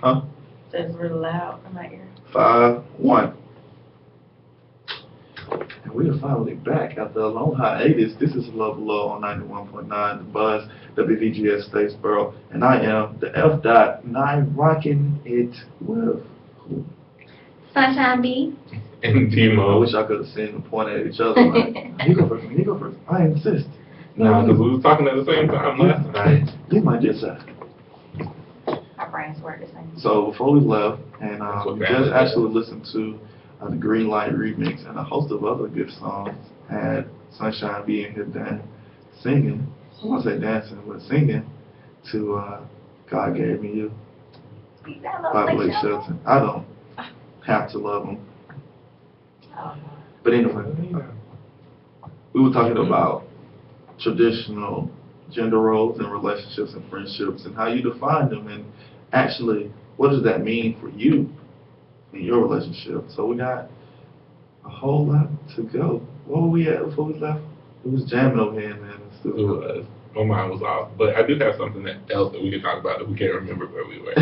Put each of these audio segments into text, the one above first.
Huh? That's really loud in my ear. 5-1. And we are finally back after a long hiatus. This is Love Below on 91.9 The Buzz, WVGS Statesboro, and I am the F. Dot, and I'm rocking it with who? Sunshine B. And I Timo. wish I could have seen them point at each other like, you go first, you go first. I insist. Nah, because we was talking at the same time last night. You might just say. My brains work the same. So before we left, and That's what we family just does. actually listened to the Green Light remix and a host of other good songs. Had Sunshine being here singing, I want to say dancing, but singing to God Gave Me You You got a little by Blake Blake Shelton? Shelton. I don't have to love him. Oh, But anyway, we were talking about traditional gender roles and relationships and friendships and how you define them and actually what does that mean for you in your relationship. So we got a whole lot to go. Where were we at before we left? It was jamming over here in the It studio. was. My mind was off. But I do have something else that we can talk about that we can't remember where we were.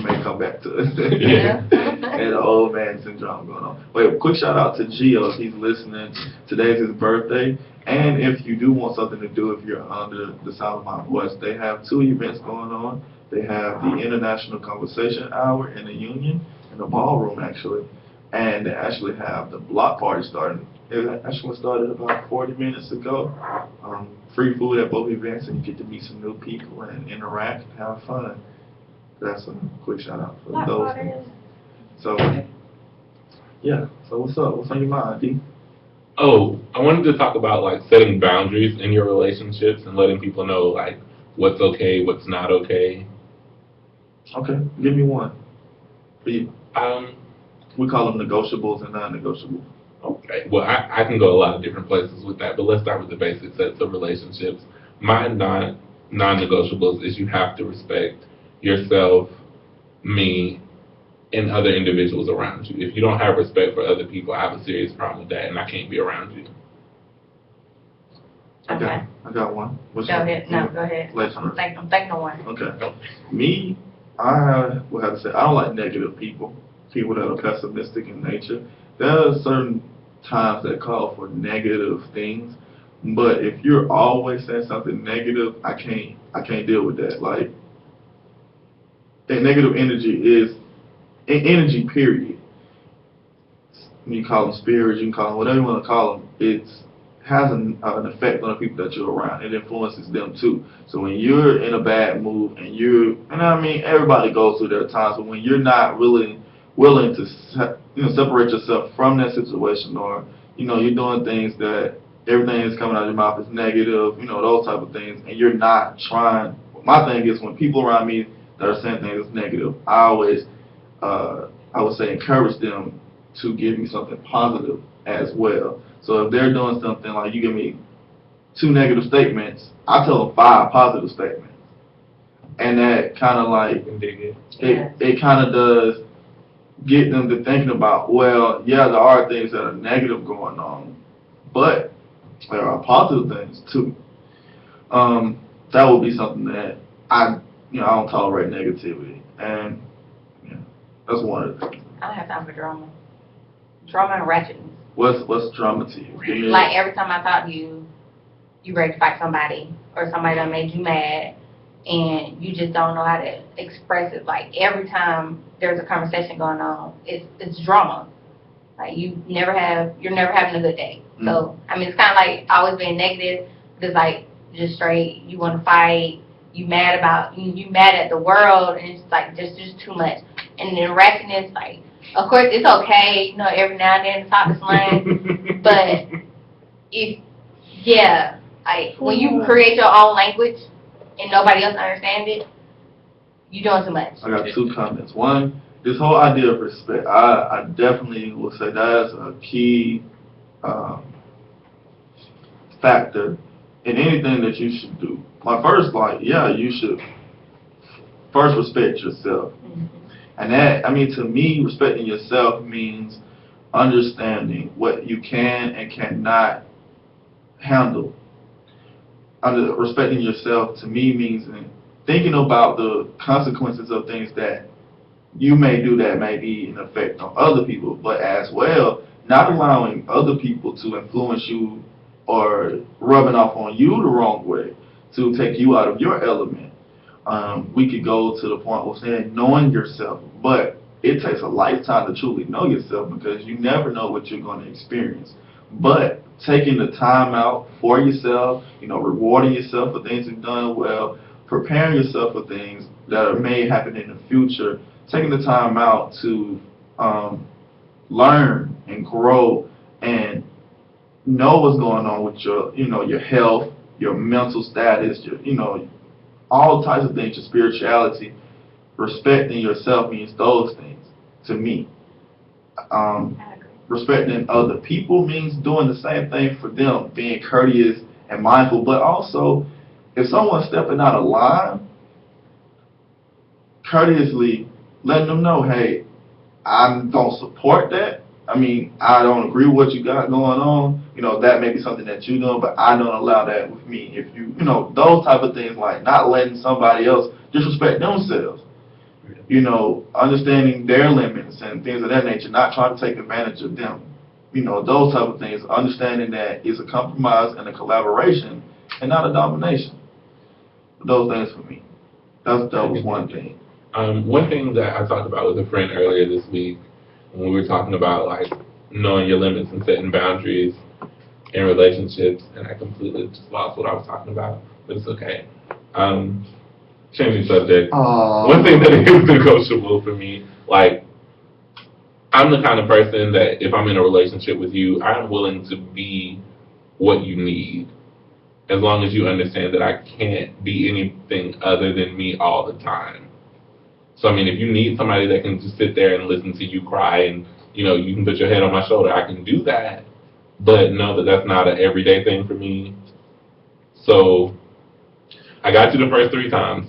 May come back to us. Yeah. And the old man syndrome going on. Wait, quick shout out to Gio if he's listening. Today's his birthday. And if you do want something to do if you're under the sound of my voice, they have 2 events going on. They have the International Conversation Hour in the Union, in the ballroom actually. And they actually have the block party starting. It actually started about 40 minutes ago. Free food at both events, and you get to meet some new people and interact and have fun. That's a quick shout out for Block those party. things. So, yeah. So what's up? What's on your mind, D? Oh, I wanted to talk about like setting boundaries in your relationships and letting people know like what's okay, what's not okay. Okay, give me one. For you. Um, We call them negotiables and non-negotiables. okay. Well, I can go a lot of different places with that, but let's start with the basic sets of relationships. My non-negotiables is you have to respect yourself, me, and other individuals around you. If you don't have respect for other people, I have a serious problem with that, and I can't be around you. Okay. I got one. What's Go your- ahead. No, go ahead. Let's I'm thinking of one. Okay. Me, I would have to say, I don't like negative people. People that are pessimistic in nature. There are certain times that call for negative things, but if you're always saying something negative, I can't deal with that. Like, that negative energy is an energy, period. You call them spirits, you can call them whatever you want to call them. It has an effect on the people that you're around. It influences them too. So when you're in a bad mood and I mean, everybody goes through their times, but when you're not really willing to separate yourself from that situation, or you're doing things that everything that's coming out of your mouth is negative, those type of things, and you're not trying. My thing is when people around me that are saying things that's negative, I always, I would say, encourage them to give me something positive as well. So if they're doing something like you give me 2 negative statements, I tell them 5 positive statements, and that kind of like You can dig it. it kind of does get them to thinking about, well, yeah, there are things that are negative going on, but there are positive things too. That would be something that I don't tolerate negativity, and that's one of the things. I don't have time for drama. Drama and ratchetness. What's drama to you? Give me Like every time I talk to you, you ready to fight somebody or somebody that made you mad, and you just don't know how to express it. Like every time there's a conversation going on, it's drama. Like you're never having a good day. So I mean, it's kind of like always being negative. It's like just straight. You want to fight. You mad about you mad at the world, and it's like just too much. And then ratchetness, like of course it's okay, every now and then to talk to slang, but like when you create your own language and nobody else understands it, you're doing too much. I got 2 comments. One, this whole idea of respect, I definitely will say that's a key factor in anything that you should do. My first, you should first respect yourself. And that, to me, respecting yourself means understanding what you can and cannot handle. Respecting yourself, to me, means thinking about the consequences of things that you may do that may be an effect on other people, but as well, not allowing other people to influence you or rubbing off on you the wrong way to take you out of your element. We could go to the point of saying knowing yourself, but it takes a lifetime to truly know yourself because you never know what you're going to experience. But taking the time out for yourself, rewarding yourself for things you've done well, preparing yourself for things that may happen in the future, taking the time out to learn and grow and know what's going on with your health, your mental status, all types of things, your spirituality. Respecting yourself means those things to me. Respecting other people means doing the same thing for them, being courteous and mindful, but also if someone's stepping out of line, courteously letting them know, hey, I don't support that. I mean, I don't agree with what you got going on. That may be something that you're doing, but I don't allow that with me. If those type of things, like not letting somebody else disrespect themselves. Understanding their limits and things of that nature, not trying to take advantage of them. Those type of things, understanding that it's a compromise and a collaboration and not a domination. Those things for me. That was one thing. One thing that I talked about with a friend earlier this week, when we were talking about like knowing your limits and setting boundaries in relationships, and I completely just lost what I was talking about, but it's okay. Changing subject. One thing that is negotiable for me, like, I'm the kind of person that if I'm in a relationship with you, I'm willing to be what you need, as long as you understand that I can't be anything other than me all the time. So, I mean, if you need somebody that can just sit there and listen to you cry and, you can put your head on my shoulder, I can do that, but know that that's not an everyday thing for me. So, I got you the first 3 times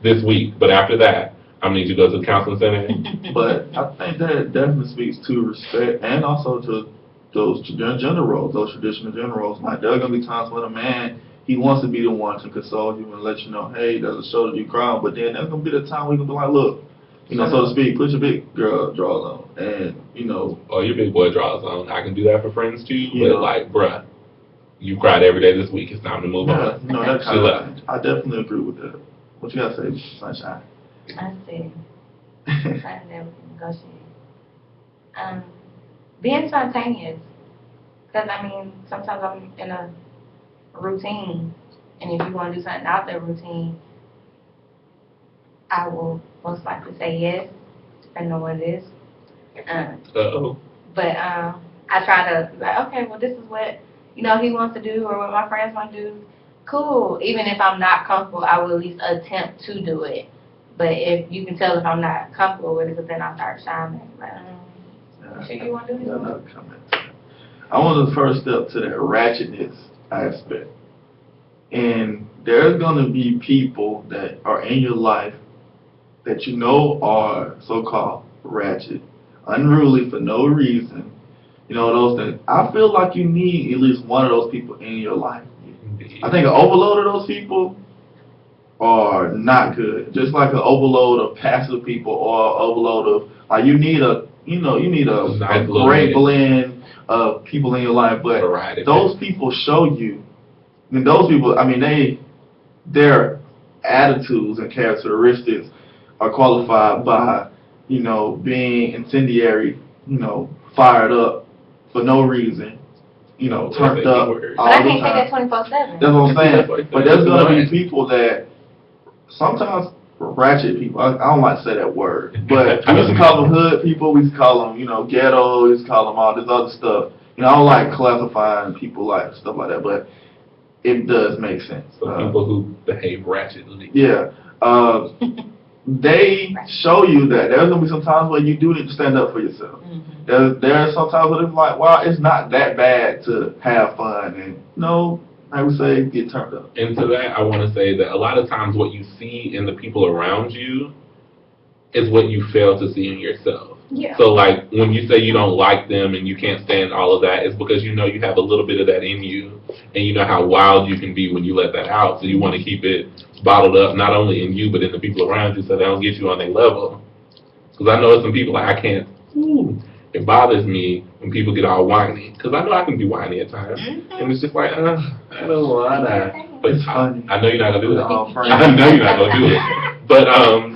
this week, but after that, I'm gonna need you to go to the counseling center. But I think that definitely speaks to respect and also to those gender roles, those traditional gender roles. Like, there are gonna be times when a man, he wants to be the one to console you and let you know, hey, there's a shoulder you cry on, but then there's gonna be the time where you can be like, look, so to speak, put your big girl drawers on, and or your big boy drawers on. I can do that for friends too, but like, bruh, you cried every day this week. It's time to move on. That kind of thing. I definitely agree with that. What you gotta say, Sunshine? I see. Trying to negotiate. Being spontaneous. Because, sometimes I'm in a routine, and if you want to do something out there routine, I will most likely say yes, depending on what it is. But I try to be like, okay, well, this is what he wants to do, or what my friends want to do. Cool. Even if I'm not comfortable, I will at least attempt to do it. But if you can tell if I'm not comfortable with it, then I'll start shining. Like, you sure you want to do this? I want the first step to that ratchetness aspect. And there's going to be people that are in your life that are so-called ratchet, unruly for no reason. Those things. I feel like you need at least one of those people in your life. I think an overload of those people are not good. Just like an overload of passive people or an overload of, like, you need a great blend of people in your life. But those people show you, those people, their attitudes and characteristics are qualified by, being incendiary, fired up for no reason. Turned up all the time. But I can't say that 24/7. That's what I'm saying. But there's going to be people that sometimes ratchet people. I don't like to say that word, but we used to call them hood people. We used to call them, ghetto. We used to call them all this other stuff. I don't like classifying people like stuff like that, but it does make sense. So people who behave ratchetly. Yeah. They show you that there's going to be some times where you do need to stand up for yourself. Mm-hmm. There are some times where it's like, wow, it's not that bad to have fun and, I would say, get turned up. And to that, I want to say that a lot of times what you see in the people around you is what you fail to see in yourself. Yeah. So like when you say you don't like them and you can't stand all of that, it's because you know you have a little bit of that in you, and you know how wild you can be when you let that out. So you want to keep it bottled up, not only in you but in the people around you, so they don't get you on their level. Because I know some people like I can't. It bothers me when people get all whiny, because I know I can be whiny at times, and it's just like I don't wanna. But It's funny. I know you're not gonna do it. Oh, Frank. I know you're not gonna do it. But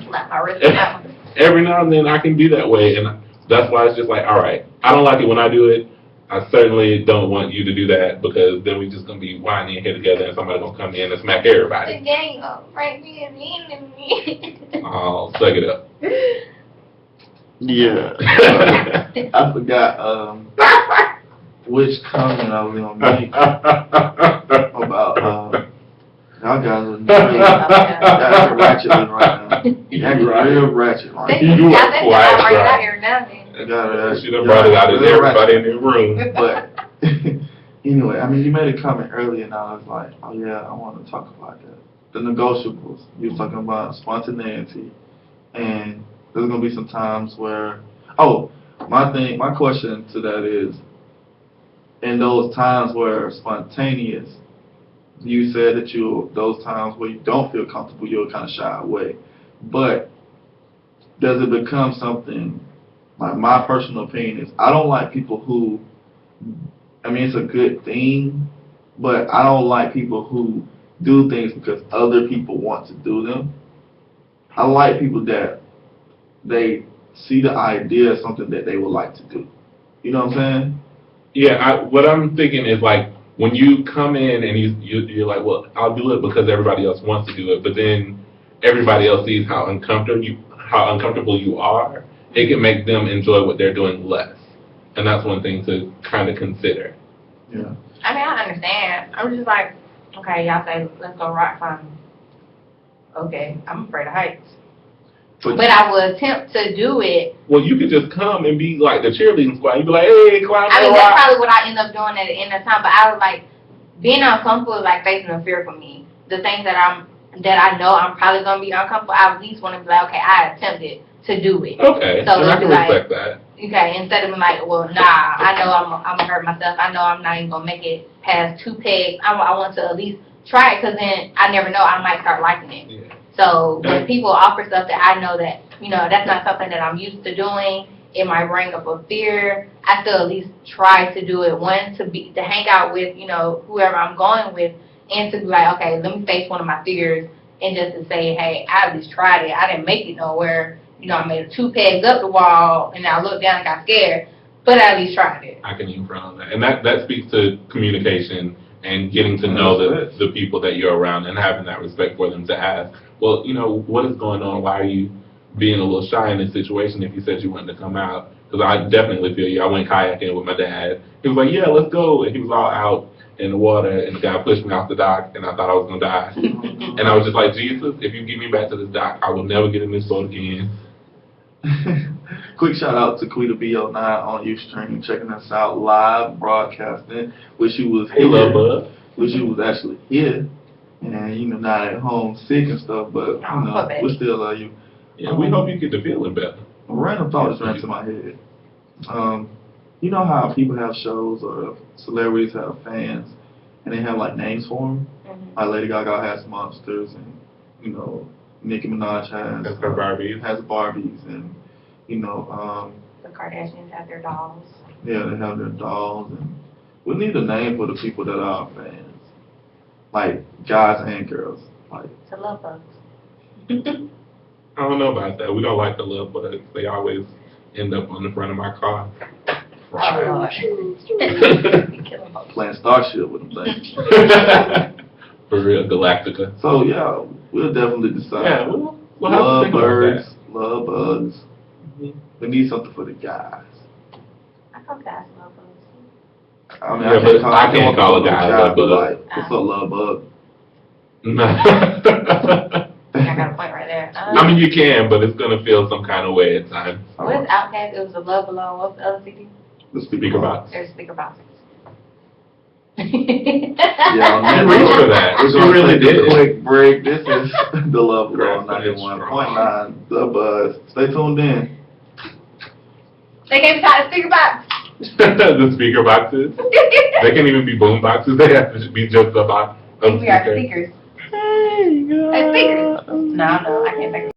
Slap my wrist out. every now and then I can be that way, and that's why it's just like, all right, I don't like it when I do it. I certainly don't want you to do that, because then we just gonna be whining and here together, and somebody gonna come in and smack The everybody. gang of Frank being mean to me. Oh, suck it up. Yeah. I forgot which comment I was gonna make about y'all guys are y'all ratchet right now. Y'all real ratchet right now. You are I think quiet, I'm right right. out here now then. She done brought it out of everybody in the room. But anyway, I mean, you made a comment earlier, and I was like, oh yeah, I want to talk about that. The negotiables. You were talking about spontaneity, and there's gonna be some times where, my question to that is, in those times where spontaneous, you said that those times where you don't feel comfortable, you'll kind of shy away. But does it become something? Like, my personal opinion is, I don't like people who, I mean, it's a good thing, but I don't like people who do things because other people want to do them. I like people that they see the idea as something that they would like to do. You know what I'm saying? Yeah, what I'm thinking is like when you come in and you're like, well, I'll do it because everybody else wants to do it, but then everybody else sees how uncomfortable you are. It can make them enjoy what they're doing less, and that's one thing to kind of consider. Yeah. I mean, I understand. I'm just like, okay, y'all say, let's go rock climbing. Okay, I'm afraid of heights. But I would attempt to do it. Well, you could just come and be like the cheerleading squad. You'd be like, hey, climb I that mean, that's rock. probably what I end up doing at the end of the time. But I was like, being uncomfortable is like facing a fear for me. The things that I know I'm probably gonna be uncomfortable, I at least want to be like, okay, I attempted to do it. Okay, So and I it'd can be like, respect that. okay, instead of being like, well, nah, I know I'm gonna hurt myself. I know I'm not even gonna make it past 2 pegs. I want to at least try it, because then I never know, I might start liking it. Yeah. So when people offer stuff that I know that, that's not something that I'm used to doing, it might bring up a fear, I still at least try to do it. One, to hang out with, whoever I'm going with, and to be like, okay, let me face one of my fears, and just to say, hey, I at least tried it. I didn't make it nowhere. I made 2 pegs up the wall, and I looked down and got scared, but I at least tried it. I can even front on that. And that speaks to communication and getting to know the people that you're around and having that respect for them to ask, well, what is going on? Why are you being a little shy in this situation if you said you wanted to come out? Because I definitely feel you. I went kayaking with my dad. He was like, yeah, let's go. And he was all out in the water, and the guy pushed me off the dock, and I thought I was going to die. And I was just like, Jesus, if you get me back to this dock, I will never get in this boat again. Quick shout out to Quita B09 on Ustream, checking us out live broadcasting. Wish you was Hey, here. love bud. Wish you was actually here, and not at home sick and stuff. But we still love you. Yeah, we hope you get to feeling better. A random thought just ran to my head. You know how people have shows or celebrities have fans, and they have like names for them. Mm-hmm. Like Lady Gaga has Monsters, and Nicki Minaj has her Barbies. Has Barbies, and the Kardashians have their dolls. Yeah, they have their dolls, and we need a name for the people that are our fans, like guys and girls. Like, To love bugs. I don't know about that. We don't like the love bugs. They always end up on the front of my car. Oh, Lord. playing Starship with them things. For real, Galactica. So yeah, we'll definitely decide. Yeah, we'll have to love think about birds, that. love bugs. We need something for the guys. I call guys love bugs. I mean, Yeah, but I can't call a guy a love bug. Like, what's up, love bug? I got a point right there. I mean, you can, but it's gonna feel some kind of way at times. What is Outkast? It was a Love Alone. What's the other CD? The Speaker box. There's speaker boxes. Yeah, You reached for that. We're You gonna really take a did. quick break. This is the Love Alone Grasping it 91.9, The Buzz. Stay tuned in. They can't be called a speaker box. The speaker boxes. They can't even be boom boxes. They have to be just a box of We are the speakers. speakers. Speakers. No, I can't think of